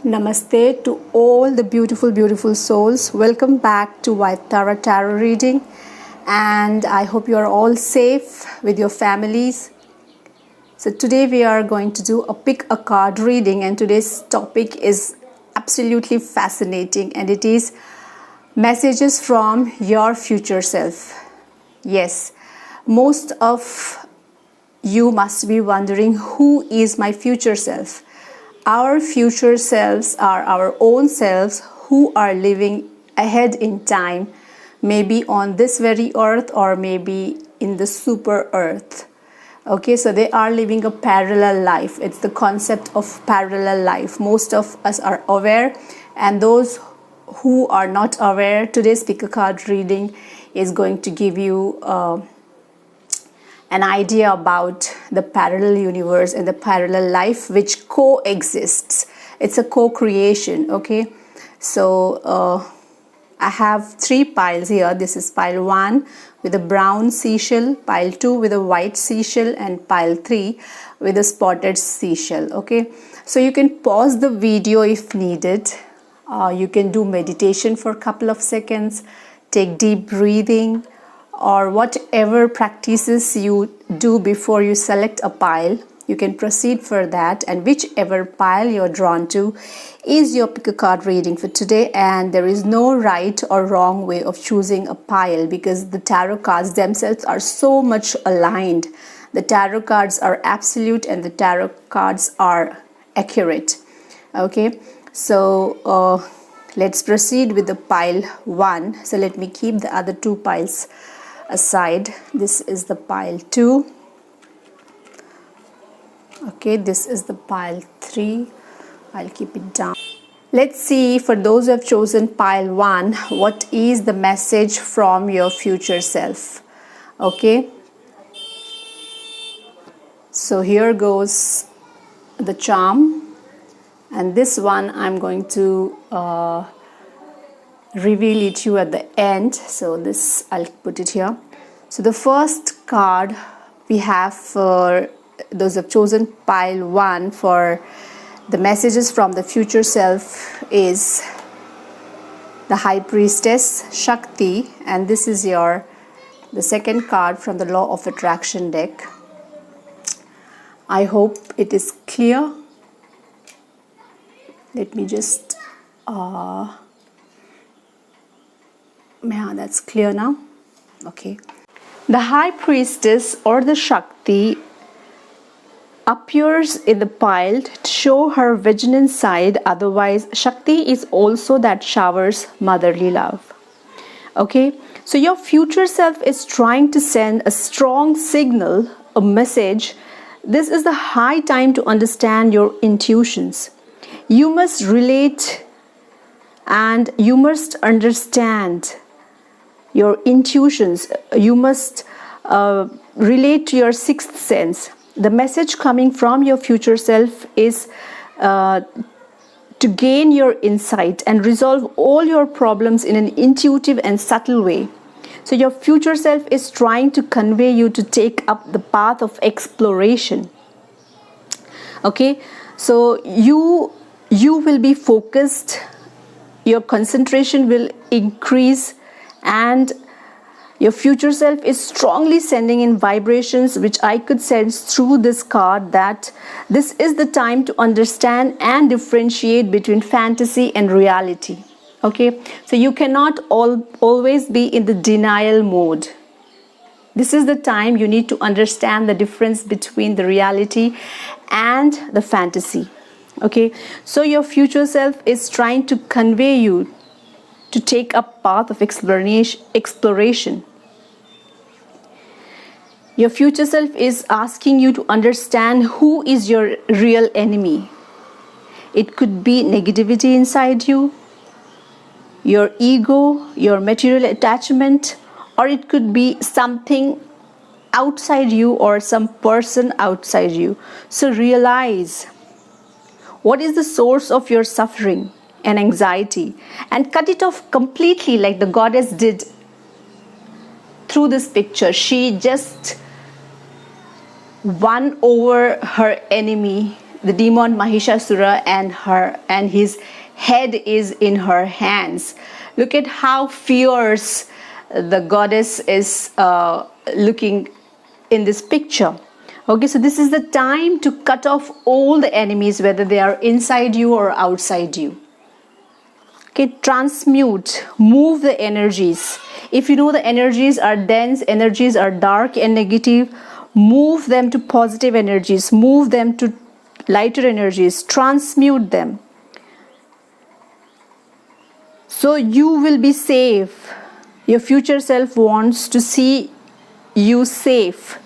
Namaste to all the beautiful souls. Welcome back to White Tarot reading, and I hope you are all safe with your families. So today we are going to do a pick a card reading, and today's topic is absolutely fascinating, and it is messages from your future self. Yes, most of you must be wondering, who is my future self? Our future selves are our own selves who are living ahead in time, maybe on this very earth or maybe in the super earth. Okay, so they are living a parallel life. It's the concept of parallel life. Most of us are aware, and those who are not aware, today's pick a card reading is going to give you an idea about the parallel universe and the parallel life which coexists. It's a co-creation. Okay, so I have three piles here. This is pile 1 with a brown seashell, pile 2 with a white seashell, and pile 3 with a spotted seashell. Okay, so you can pause the video if needed. You can do meditation for a couple of seconds, take deep breathing, or whatever practices you do before you select a pile. You can proceed for that, and whichever pile you're drawn to is your pick a card reading for today. And there is no right or wrong way of choosing a pile, because the tarot cards themselves are so much aligned. The tarot cards are absolute and the tarot cards are accurate. Okay, so let's proceed with the pile 1. So let me keep the other two piles aside. This is the pile 2. Okay, this is the pile 3. I'll keep it down. Let's see, for those who have chosen pile 1, what is the message from your future self. Okay, so here goes the charm, and this one I'm going to reveal it to you at the end. So this, I'll put it here. So the first card we have for those who have chosen pile 1 for the messages from the future self is the High Priestess, Shakti, and this is the second card from the Law of Attraction deck. I hope it is clear. Let me just yeah, that's clear now. Okay, the High Priestess or the Shakti appears in the pile to show her vigilant side. Otherwise, Shakti is also that showers motherly love. Okay, so your future self is trying to send a strong signal, a message. This is the high time to understand your intuitions. You must relate and you must understand your intuitions. You must relate to your sixth sense. The message coming from your future self is to gain your insight and resolve all your problems in an intuitive and subtle way. So your future self is trying to convey you to take up the path of exploration. Okay, so you will be focused, your concentration will increase, and your future self is strongly sending in vibrations which I could sense through this card, that this is the time to understand and differentiate between fantasy and reality. Okay, so you cannot always be in the denial mode. This is the time you need to understand the difference between the reality and the fantasy. Okay, so your future self is trying to convey you to take up path of exploration. Your future self is asking you to understand who is your real enemy. It could be negativity inside you, your ego, your material attachment, or it could be something outside you or some person outside you. So realize what is the source of your suffering and anxiety, and cut it off completely, like the goddess did through this picture. She just won over her enemy the demon Mahishasura, and his head is in her hands. Look at how fierce the goddess is looking in this picture. Okay, so this is the time to cut off all the enemies, whether they are inside you or outside you. Okay, transmute, move the energies. If you know the energies are dense, energies are dark and negative, move them to positive energies, move them to lighter energies, transmute them. So you will be safe. Your future self wants to see you safe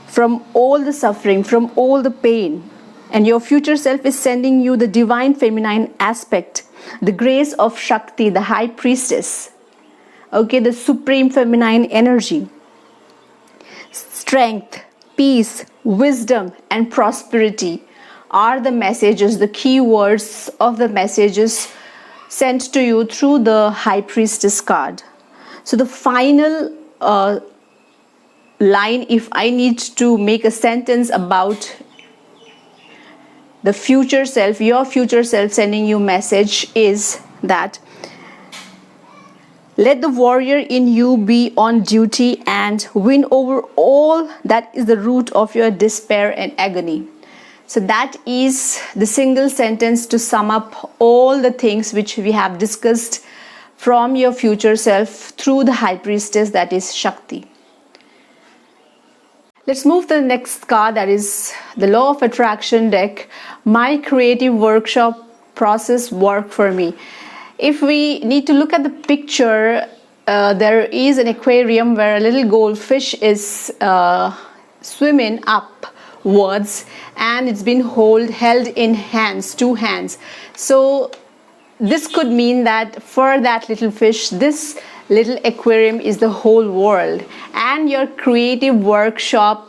from all the suffering, from all the pain. And your future self is sending you the divine feminine aspect, the grace of Shakti, the high priestess. Okay, the supreme feminine energy. Strength, peace, wisdom, and prosperity are the messages, the key words of the messages sent to you through the high priestess card. So the final line, if I need to make a sentence about the future self, your future self sending you message, is that let the warrior in you be on duty and win over all that is the root of your despair and agony. So that is the single sentence to sum up all the things which we have discussed from your future self through the high priestess, that is Shakti. Let's move to the next card, that is the Law of Attraction deck. My creative workshop process work for me. If we need to look at the picture, there is an aquarium where a little goldfish is swimming upwards, and it's been held in hands, two hands. So this could mean that for that little fish, this little aquarium is the whole world, and your creative workshop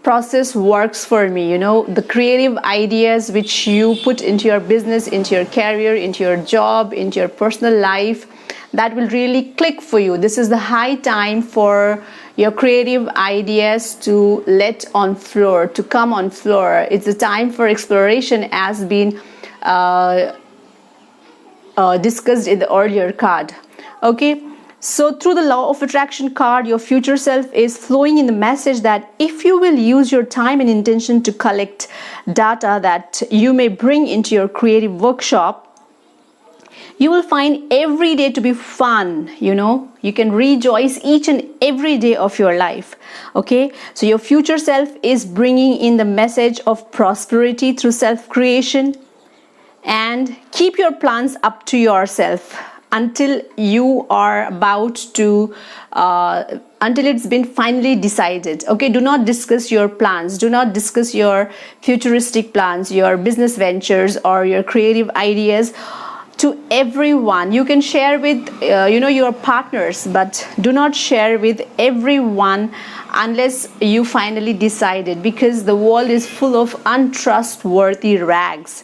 process works for me. You know, the creative ideas which you put into your business, into your career, into your job, into your personal life, that will really click for you. This is the high time for your creative ideas to let on floor, to come on floor. It's a time for exploration, as been discussed in the earlier card. Okay, so through the Law of Attraction card, your future self is flowing in the message that if you will use your time and intention to collect data that you may bring into your creative workshop, you will find every day to be fun. You know, you can rejoice each and every day of your life. Okay, so your future self is bringing in the message of prosperity through self-creation, and keep your plans up to yourself until you are about to until it's been finally decided. Okay, do not discuss your plans, do not discuss your futuristic plans, your business ventures, or your creative ideas to everyone. You can share with your partners, but do not share with everyone unless you finally decided, because the world is full of untrustworthy rags.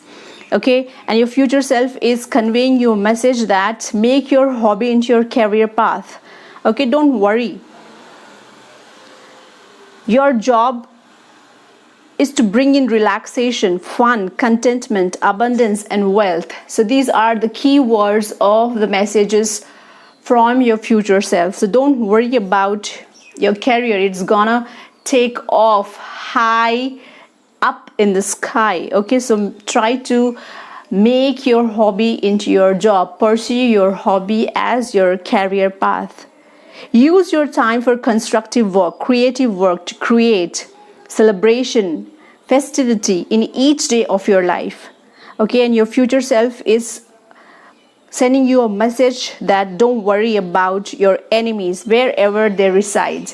Okay, and your future self is conveying you a message that make your hobby into your career path. Okay, don't worry. Your job is to bring in relaxation, fun, contentment, abundance, and wealth. So these are the key words of the messages from your future self. So don't worry about your career. It's gonna take off high up in the sky. Okay, so try to make your hobby into your job. Pursue your hobby as your career path. Use your time for constructive work, creative work, to create celebration, festivity in each day of your life. Okay, and your future self is sending you a message that don't worry about your enemies wherever they reside.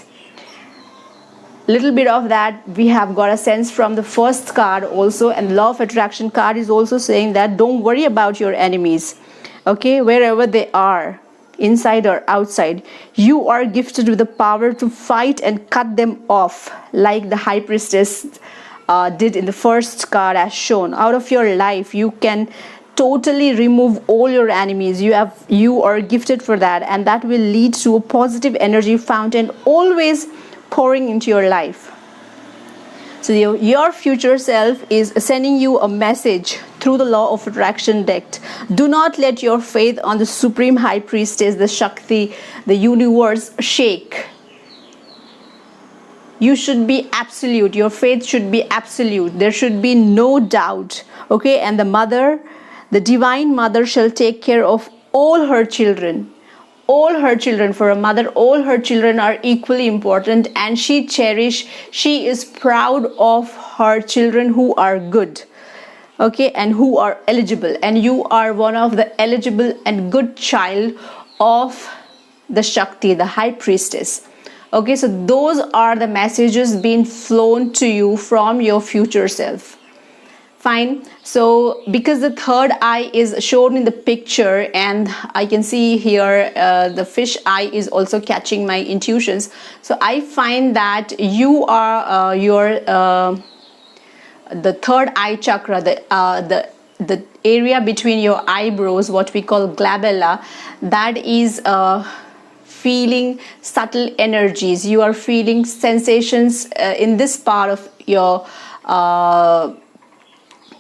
Little bit of that we have got a sense from the first card also, and Law of Attraction card is also saying that don't worry about your enemies. Okay, wherever they are, inside or outside, you are gifted with the power to fight and cut them off, like the high priestess did in the first card as shown. Out of your life, you can totally remove all your enemies. You are gifted for that, and that will lead to a positive energy fountain always pouring into your life. So your future self is sending you a message through the law of attraction deck. Do not let your faith on the Supreme High Priestess, the Shakti, the universe shake. You should be absolute. Your faith should be absolute. There should be no doubt. Okay, and the mother, the divine mother, shall take care of all her children. All her children. For a mother, all her children are equally important, and she is proud of her children who are good, okay, and who are eligible, and you are one of the eligible and good child of the Shakti, the High Priestess. Okay, so those are the messages being flown to you from your future self. Fine. So because the third eye is shown in the picture, and I can see here the fish eye is also catching my intuitions. So I find that you are the third eye chakra, the area between your eyebrows, what we call glabella, that is feeling subtle energies. You are feeling sensations in this part of your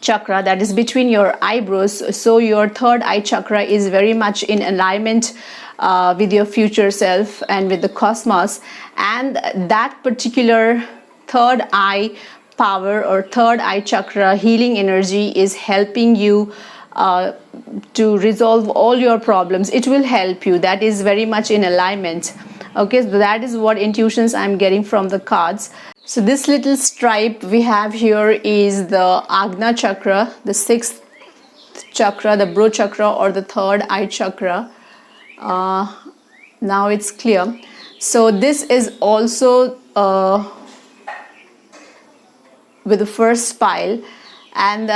chakra, that is between your eyebrows. So your third eye chakra is very much in alignment with your future self and with the cosmos, and that particular third eye power or third eye chakra healing energy is helping you to resolve all your problems. It will help you. That is very much in alignment. Okay, so that is what intuitions I'm getting from the cards. So this little stripe we have here is the Agna chakra, the sixth chakra, the Bro chakra, or the third eye chakra. Now it's clear. So this is also with the first pile, and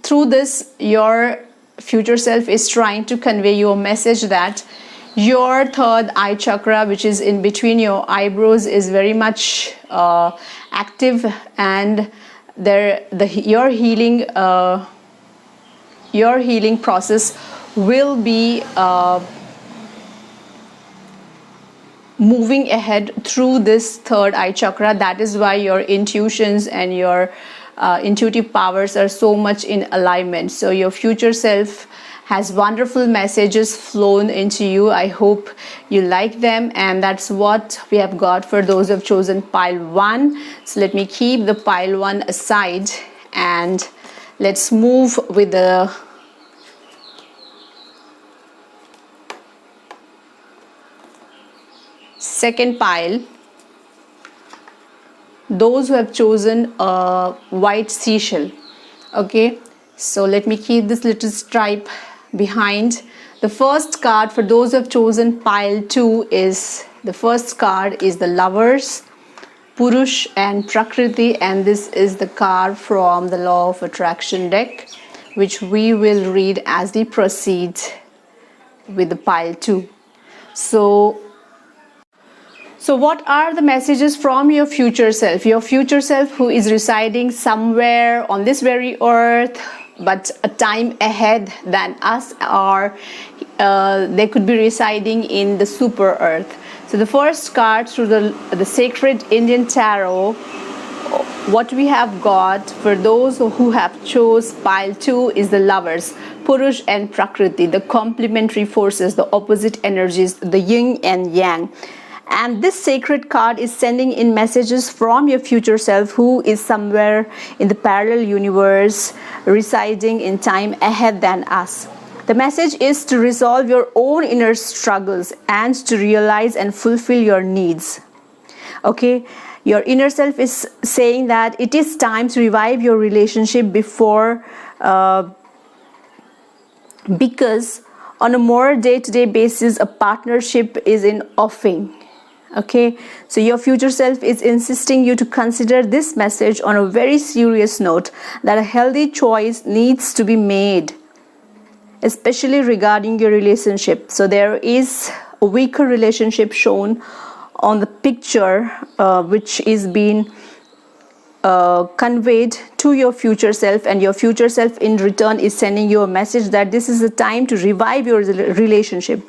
through this your future self is trying to convey you a message that your third eye chakra, which is in between your eyebrows, is very much active, and your healing process will be moving ahead through this third eye chakra. That is why your intuitions and your intuitive powers are so much in alignment. So your future self has wonderful messages flown into you. I hope you like them, and that's what we have got for those who have chosen pile 1. So let me keep the pile 1 aside, and let's move with the second pile. Those who have chosen a white seashell. Okay, so let me keep this little stripe behind. The first card for those who have chosen pile 2 is, the first card is the Lovers, Purush and Prakriti, and this is the card from the Law of Attraction deck, which we will read as we proceed with the pile 2. So what are the messages from your future self? Your future self who is residing somewhere on this very earth, but a time ahead than us, or they could be residing in the super earth. So the first card through the sacred Indian tarot, what we have got for those who have chose pile 2 is the Lovers, Purush and Prakriti, the complementary forces, the opposite energies, the yin and yang. And this sacred card is sending in messages from your future self who is somewhere in the parallel universe, residing in time ahead than us. The message is to resolve your own inner struggles and to realize and fulfill your needs. Okay, your inner self is saying that it is time to revive your relationship because on a more day-to-day basis, a partnership is in offing. Okay, so your future self is insisting you to consider this message on a very serious note, that a healthy choice needs to be made, especially regarding your relationship. So there is a weaker relationship shown on the picture, which is being conveyed to your future self, and your future self in return is sending you a message that this is the time to revive your relationship.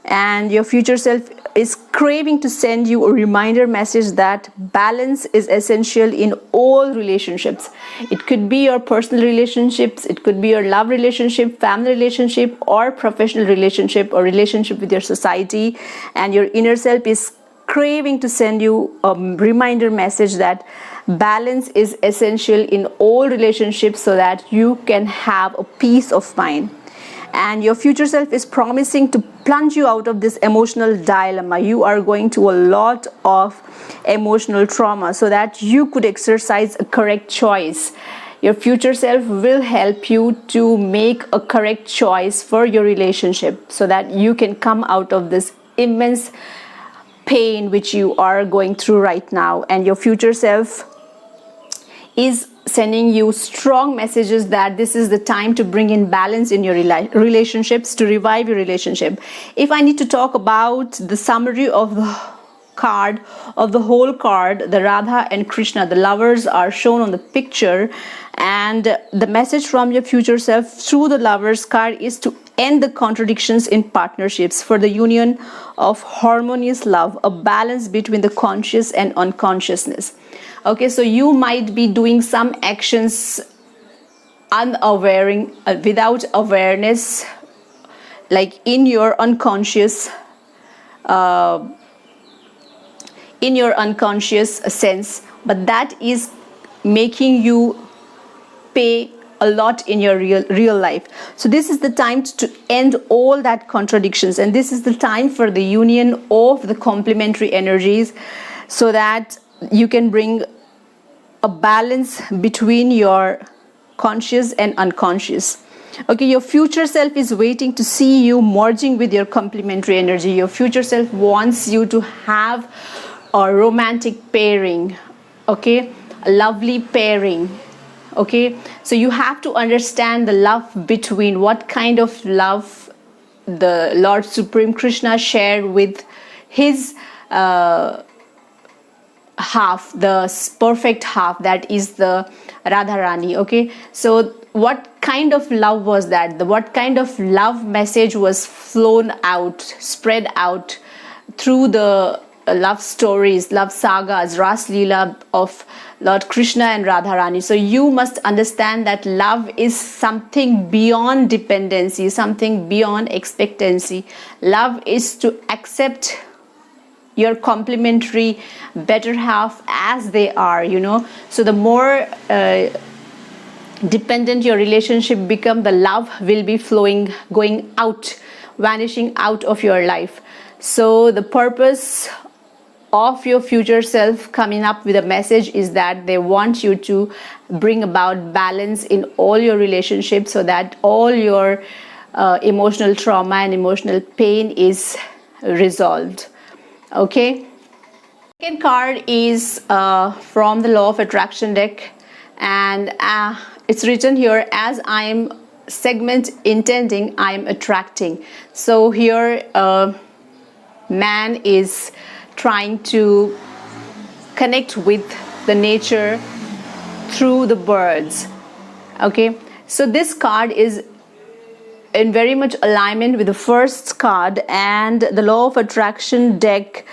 and your future self is craving to send you a reminder message that balance is essential in all relationships. It could be your personal relationships, it could be your love relationship, family relationship, or professional relationship, or relationship with your society. And your inner self is craving to send you a reminder message that balance is essential in all relationships so that you can have a peace of mind. And your future self is promising to plunge you out of this emotional dilemma. You are going through a lot of emotional trauma so that you could exercise a correct choice. Your future self will help you to make a correct choice for your relationship so that you can come out of this immense pain which you are going through right now. And your future self is sending you strong messages that this is the time to bring in balance in your relationships, to revive your relationship. If I need to talk about the summary of the card, of the whole card, the Radha and Krishna, the lovers, are shown on the picture, and the message from your future self through the lovers card is to end the contradictions in partnerships for the union of harmonious love, a balance between the conscious and unconsciousness. Okay, so you might be doing some actions unaware, without awareness, like in your unconscious sense, but that is making you pay a lot in your real life. So this is the time to end all that contradictions, and this is the time for the union of the complementary energies so that you can bring a balance between your conscious and unconscious. Okay, your future self is waiting to see you merging with your complementary energy. Your future self wants you to have a romantic pairing, okay, a lovely pairing. Okay, so you have to understand the love between, what kind of love the Lord Supreme Krishna shared with his half, the perfect half, that is the Radharani. Okay, so what kind of love was that? What kind of love message was flown out, spread out through the love stories, love sagas, Ras Leela of Lord Krishna and Radharani? So you must understand that love is something beyond dependency, something beyond expectancy. Love is to accept your complementary better half as they are, so the more dependent your relationship become, the love will be flowing, going out, vanishing out of your life. So the purpose of your future self coming up with a message is that they want you to bring about balance in all your relationships so that all your emotional trauma and emotional pain is resolved. Okay, second card is from the Law of Attraction deck, and it's written here, as I am segment intending, I am attracting. So here man is trying to connect with the nature through the birds. Okay, so this card is in very much alignment with the first card, and the Law of Attraction deck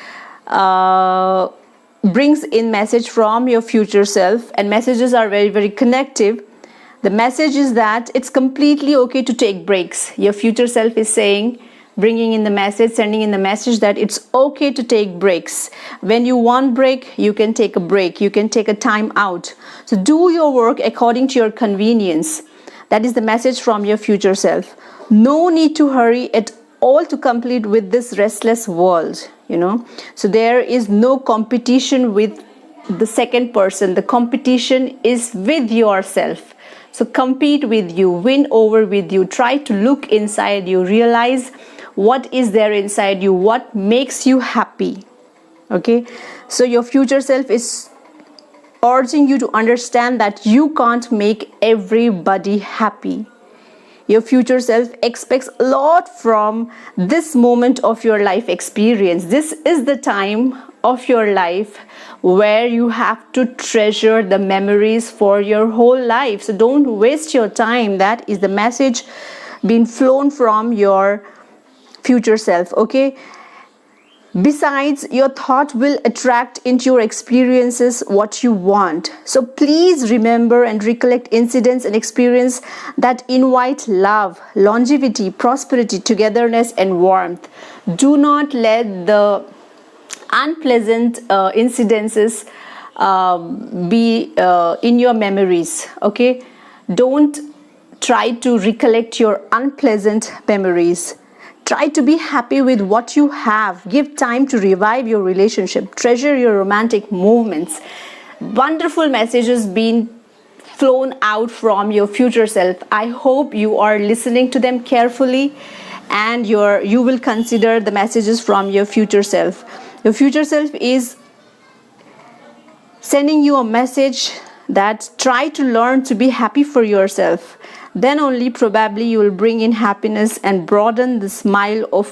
brings in message from your future self, and messages are very, very connective. The message is that it's completely okay to take breaks. Your future self is saying, bringing in the message, sending in the message that it's okay to take breaks. When you want break, you can take a break, you can take a time out. So do your work according to your convenience. That is the message from your future self. No need to hurry at all to complete with this restless world, So there is no competition with the second person. The competition is with yourself. So compete with you, win over with you. Try to look inside you, realize what is there inside you, what makes you happy. Okay, so your future self is urging you to understand that you can't make everybody happy. Your future self expects a lot from this moment of your life experience. This is the time of your life where you have to treasure the memories for your whole life. So don't waste your time. That is the message being flown from your future self. Okay, besides, your thought will attract into your experiences what you want. So please remember and recollect incidents and experience that invite love, longevity, prosperity, togetherness, and warmth. Do not let the unpleasant incidences be in your memories. Okay, don't try to recollect your unpleasant memories. Try to be happy with what you have. Give time to revive your relationship. Treasure your romantic moments. Wonderful messages being flown out from your future self. I hope you are listening to them carefully, and you will consider the messages from your future self. Your future self is sending you a message that try to learn to be happy for yourself. Then only probably you will bring in happiness and broaden the smile of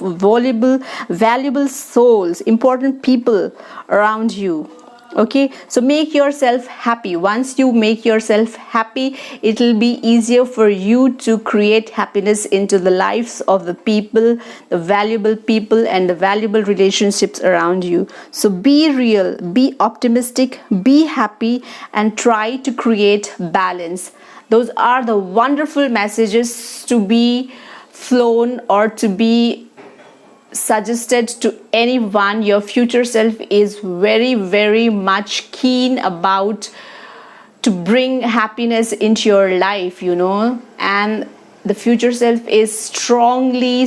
valuable souls, important people around you. Okay, so make yourself happy. Once you make yourself happy, it will be easier for you to create happiness into the lives of the people, the valuable people, and the valuable relationships around you. So be real, be optimistic, be happy, and try to create balance. Those are the wonderful messages to be flown or to be suggested to anyone. Your future self is very, very much keen about to bring happiness into your life, and the future self is strongly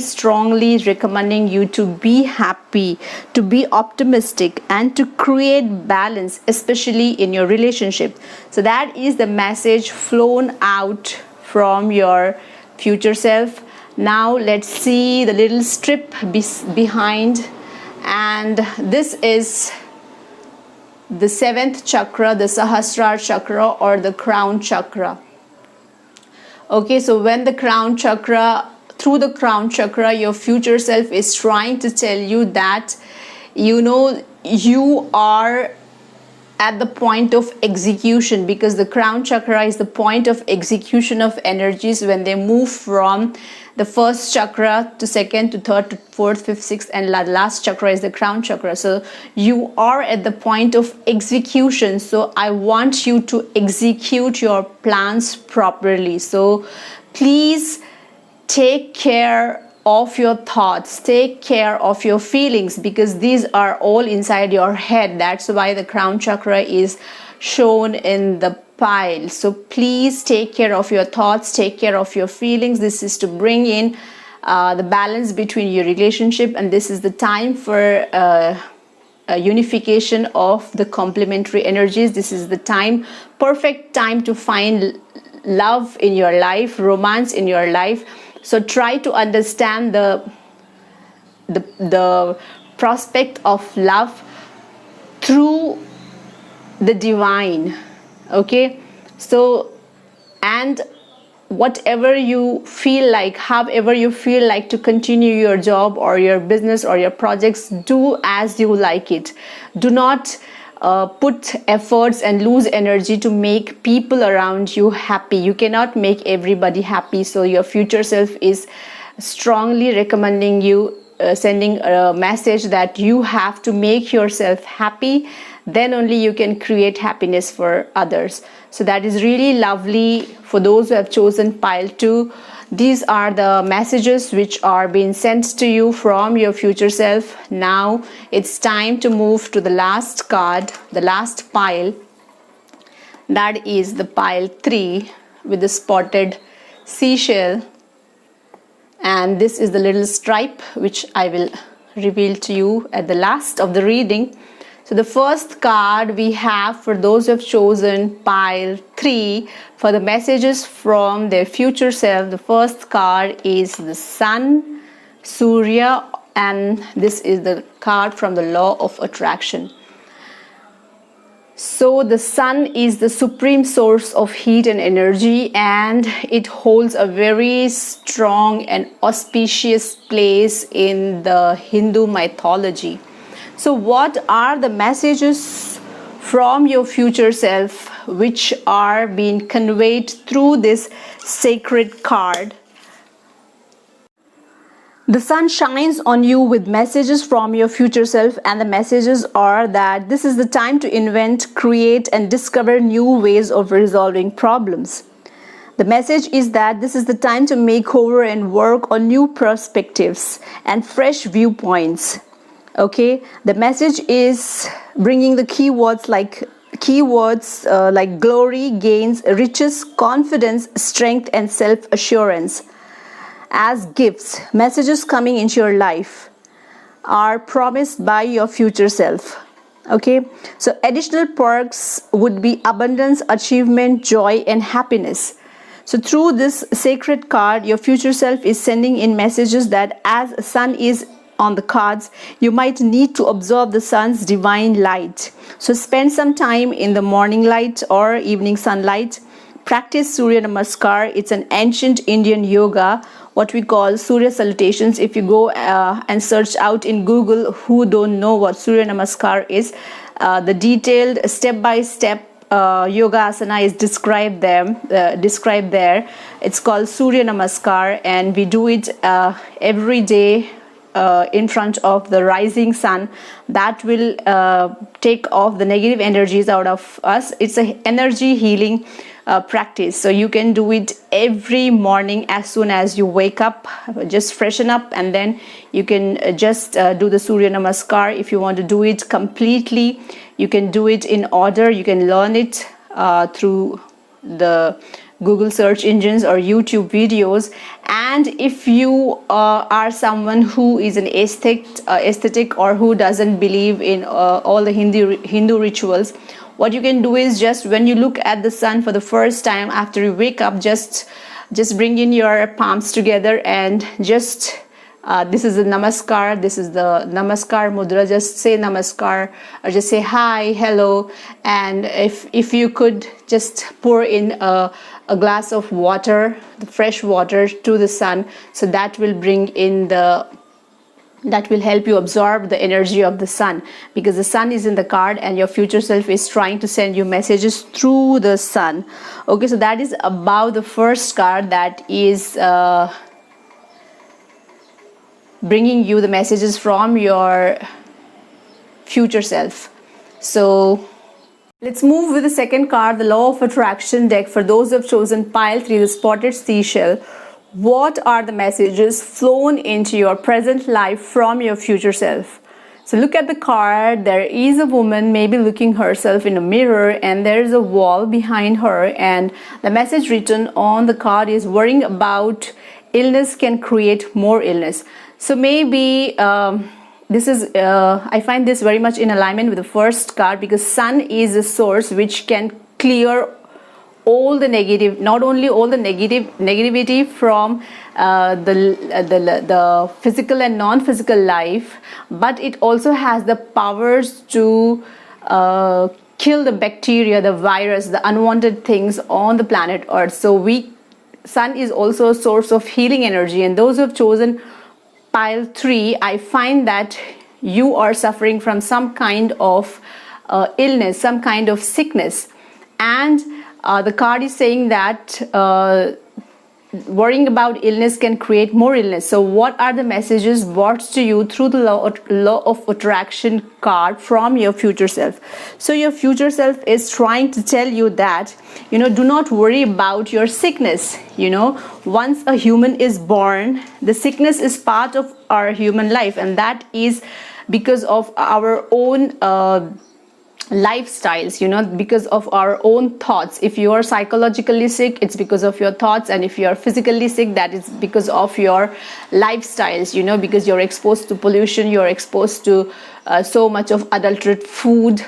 recommending you to be happy, to be optimistic, and to create balance, especially in your relationship. So that is the message flown out from your future self. Now let's see the little strip behind, and this is the 7th chakra, the Sahasrara chakra or the crown chakra. Okay, so when the crown chakra, through the crown chakra, your future self is trying to tell you that you are at the point of execution, because the crown chakra is the point of execution of energies when they move from the first chakra to second to third to fourth, fifth, sixth, and the last chakra is the crown chakra. So you are at the point of execution. So I want you to execute your plans properly. So please take care of your thoughts, take care of your feelings, because these are all inside your head. That's why the crown chakra is shown in the pile. So please take care of your thoughts, take care of your feelings. This is to bring in the balance between your relationship, and this is the time for a unification of the complementary energies. This is the time, perfect time to find love in your life, romance in your life. So try to understand the prospect of love through the divine. Okay, so, and whatever you feel like, however you feel like to continue your job or your business or your projects, do as you like it. Do not put efforts and lose energy to make people around you happy. You cannot make everybody happy. So your future self is strongly recommending you, sending a message that you have to make yourself happy. Then only you can create happiness for others. So that is really lovely for those who have chosen pile 2. These are the messages which are being sent to you from your future self. Now it's time to move to the last card, the last pile. That is the pile 3 with the spotted seashell. And this is the little stripe which I will reveal to you at the last of the reading. So the first card we have for those who have chosen pile 3 for the messages from their future self. The first card is the Sun, Surya, and this is the card from the Law of Attraction. So the sun is the supreme source of heat and energy, and it holds a very strong and auspicious place in the Hindu mythology. So what are the messages from your future self which are being conveyed through this sacred card? The sun shines on you with messages from your future self, and the messages are that this is the time to invent, create, and discover new ways of resolving problems. The message is that this is the time to make over and work on new perspectives and fresh viewpoints. Okay, the message is bringing the keywords like glory, gains, riches, confidence, strength, and self-assurance as gifts. Messages coming into your life are promised by your future self. Okay, so additional perks would be abundance, achievement, joy, and happiness. So through this sacred card, your future self is sending in messages that as sun is on the cards, you might need to absorb the sun's divine light. So spend some time in the morning light or evening sunlight. Practice Surya Namaskar. It's an ancient Indian yoga, what we call Surya salutations. If you go and search out in Google, who don't know what Surya Namaskar is, the detailed step-by-step yoga asana is described there. It's called Surya Namaskar, and we do it every day in front of the rising sun. That will take off the negative energies out of us. It's an energy healing practice, so you can do it every morning as soon as you wake up. Just freshen up and then you can just do the Surya Namaskar. If you want to do it completely, you can do it in order. You can learn it through the Google search engines or YouTube videos. And if you are someone who is an aesthetic or who doesn't believe in all the Hindu rituals, what you can do is, just when you look at the sun for the first time after you wake up, just bring in your palms together and just this is the namaskar. This is the namaskar mudra. Just say namaskar or just say hi, hello. And if you could just pour in a glass of water, the fresh water, to the sun, so that will help you absorb the energy of the sun, because the sun is in the card and your future self is trying to send you messages through the sun. Okay, so that is about the first card, that is bringing you the messages from your future self. So let's move with the second card, the Law of Attraction deck. For those who have chosen pile 3, the spotted seashell, what are the messages flown into your present life from your future self? So look at the card. There is a woman maybe looking herself in a mirror, and there is a wall behind her, and the message written on the card is, worrying about illness can create more illness. So maybe this is I find this very much in alignment with the first card, because sun is a source which can clear all the negative, not only all the negativity from the physical and non-physical life, but it also has the powers to kill the bacteria, the virus, the unwanted things on the planet Earth. So sun is also a source of healing energy. And those who have chosen pile 3, I find that you are suffering from some kind of illness, some kind of sickness, and the card is saying that worrying about illness can create more illness. So what are the messages brought to you through the law of attraction card from your future self? So your future self is trying to tell you that, do not worry about your sickness. Once a human is born, the sickness is part of our human life, and that is because of our own lifestyles, because of our own thoughts. If you are psychologically sick, it's because of your thoughts, and if you are physically sick, that is because of your lifestyles, because you're exposed to pollution, you're exposed to so much of adulterated food.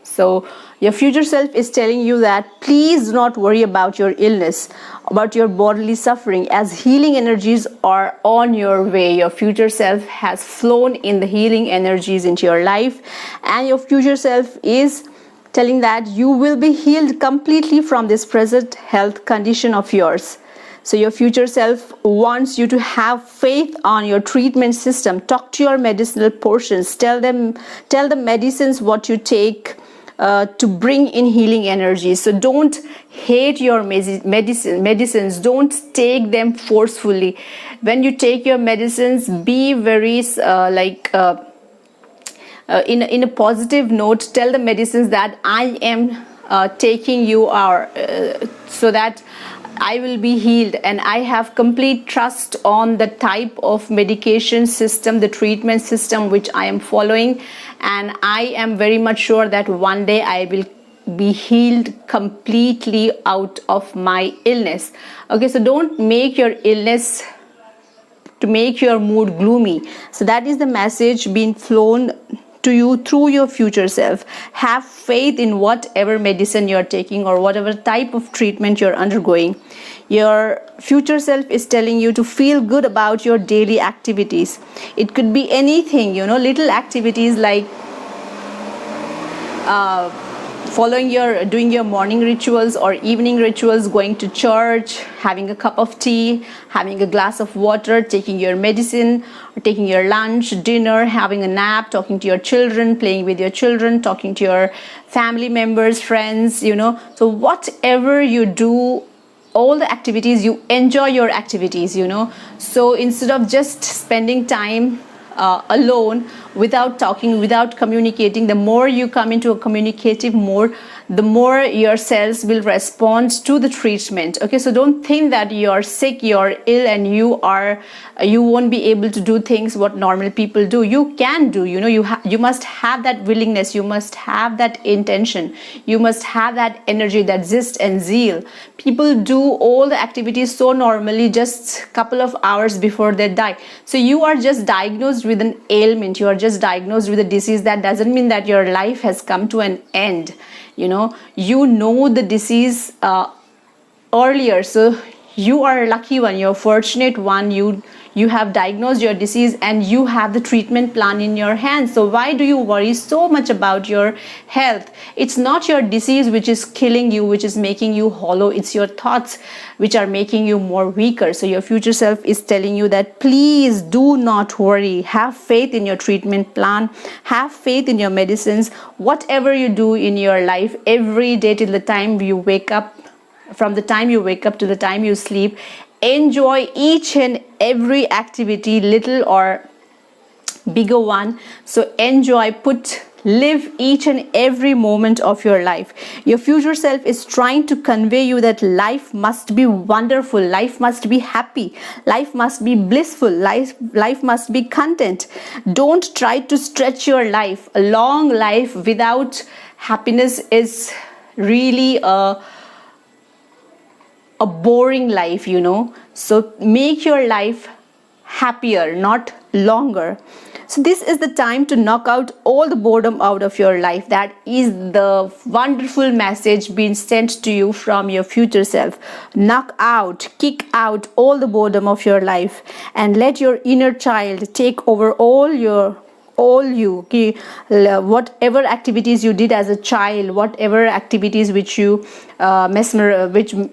So your future self is telling you that please do not worry about your illness, about your bodily suffering, as healing energies are on your way. Your future self has flown in the healing energies into your life, and your future self is telling that you will be healed completely from this present health condition of yours. So your future self wants you to have faith on your treatment system. Talk to your medicinal portions. Tell the medicines what you take to bring in healing energy. So don't hate your medicines. Don't take them forcefully. When you take your medicines, be very in a positive note. Tell the medicines that I am taking you so that I will be healed, and I have complete trust on the type of medication system, the treatment system which I am following, and I am very much sure that one day I will be healed completely out of my illness. Okay, so don't make your illness to make your mood gloomy. So that is the message being flown to you through your future self. Have faith in whatever medicine you're taking or whatever type of treatment you're undergoing. Your future self is telling you to feel good about your daily activities. It could be anything, little activities like doing your morning rituals or evening rituals, going to church, having a cup of tea, having a glass of water, taking your medicine, or taking your lunch, dinner, having a nap, talking to your children, playing with your children, talking to your family members, friends, So whatever you do, all the activities, you enjoy your activities, So instead of just spending time alone, without talking, without communicating, the more you come into a communicative mode, the more your cells will respond to the treatment. Okay, so don't think that you're sick, you're ill, and you won't be able to do things what normal people do. You can do, you must have that willingness, you must have that intention, you must have that energy, that zest and zeal. People do all the activities so normally, just a couple of hours before they die. So you are just diagnosed with an ailment, you are just diagnosed with a disease. That doesn't mean that your life has come to an end. You know the disease earlier, so you are a lucky one, you're a fortunate one. You have diagnosed your disease and you have the treatment plan in your hands. So why do you worry so much about your health? It's not your disease which is killing you, which is making you hollow. It's your thoughts which are making you more weaker. So your future self is telling you that please do not worry. Have faith in your treatment plan. Have faith in your medicines. Whatever you do in your life every day till the time you wake up, from the time you wake up to the time you sleep, enjoy each and every activity, little or bigger one. So enjoy, live each and every moment of your life. Your future self is trying to convey you that life must be wonderful, life must be happy, life must be blissful, life must be content. Don't try to stretch your life. A long life without happiness is really a boring life, So make your life happier, not longer. So this is the time to knock out all the boredom out of your life. That is the wonderful message being sent to you from your future self. Knock out, kick out all the boredom of your life and let your inner child take over all you. Whatever activities you did as a child, whatever activities which you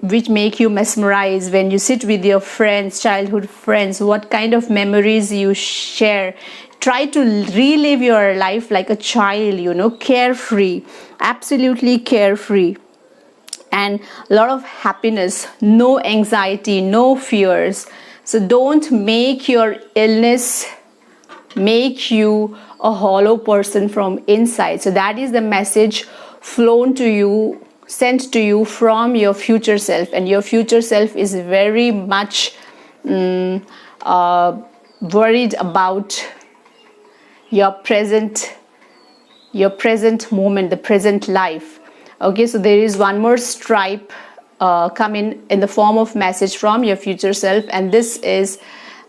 which make you mesmerize when you sit with your friends, childhood friends, what kind of memories you share. Try to relive your life like a child, carefree, absolutely carefree, and a lot of happiness, no anxiety, no fears. So don't make your illness make you a hollow person from inside. So that is the message flown to you, sent to you from your future self, and your future self is very much worried about your present moment, the present life. Okay, so there is one more stripe coming in the form of message from your future self, and this is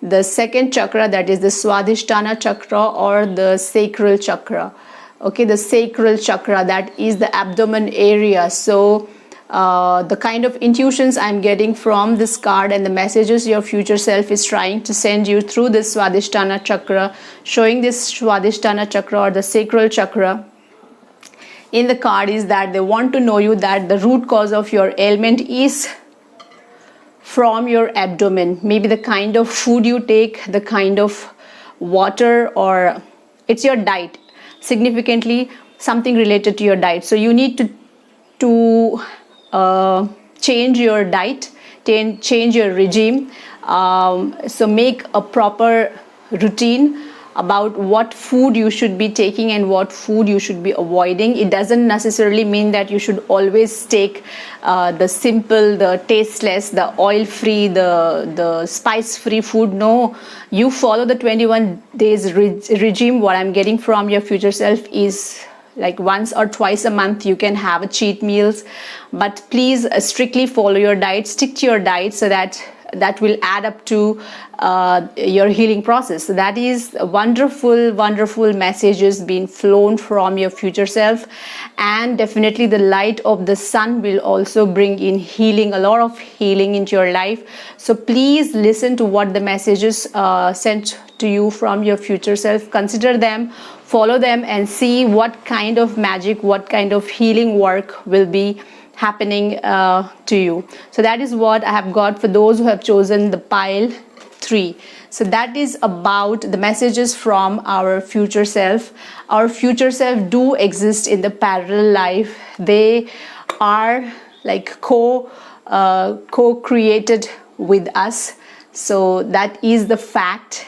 the second chakra, that is the Swadhisthana chakra or the sacral chakra. Okay, the sacral chakra, that is the abdomen area. So the kind of intuitions I'm getting from this card and the messages your future self is trying to send you through this Swadhisthana chakra, showing this Swadhisthana chakra or the sacral chakra in the card, is that they want to know you that the root cause of your ailment is from your abdomen. Maybe the kind of food you take, the kind of water, or it's your diet. Significantly, something related to your diet. So you need to change your diet, change your regime. So make a proper routine about what food you should be taking and what food you should be avoiding. It doesn't necessarily mean that you should always take the simple, the tasteless, the oil-free, the spice-free food. No, you follow the 21 days regime. What I'm getting from your future self is like once or twice a month you can have a cheat meals, but please strictly follow your diet, stick to your diet, so that will add up to your healing process. So that is wonderful messages being flown from your future self, and definitely the light of the sun will also bring in healing, a lot of healing into your life. So please listen to what the messages sent to you from your future self, consider them, follow them, and see what kind of magic, what kind of healing work will be happening to you. So that is what I have got for those who have chosen the pile 3. So that is about the messages from our future self. Our future self do exist in the parallel life. They are like co-created with us. So that is the fact.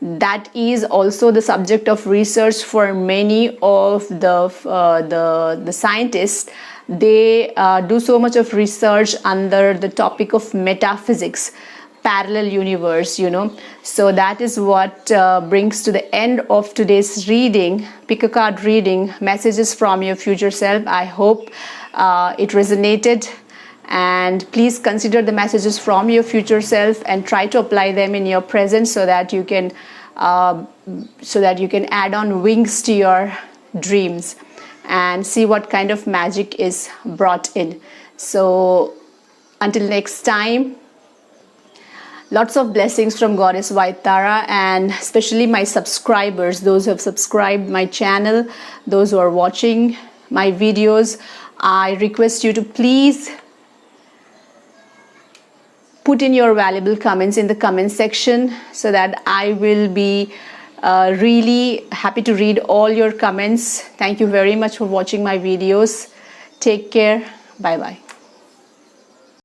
That is also the subject of research for many of the scientists. They do so much of research under the topic of metaphysics, parallel universe, So that is what brings to the end of today's reading, pick a card reading, messages from your future self. I hope it resonated. And please consider the messages from your future self and try to apply them in your present, so that you can add on wings to your dreams and see what kind of magic is brought in. So until next time, lots of blessings from Goddess White Tara, and especially my subscribers, those who have subscribed my channel, those who are watching my videos. I request you to please put in your valuable comments in the comment section, so that I will be really happy to read all your comments. Thank you very much for watching my videos. Take care. Bye bye.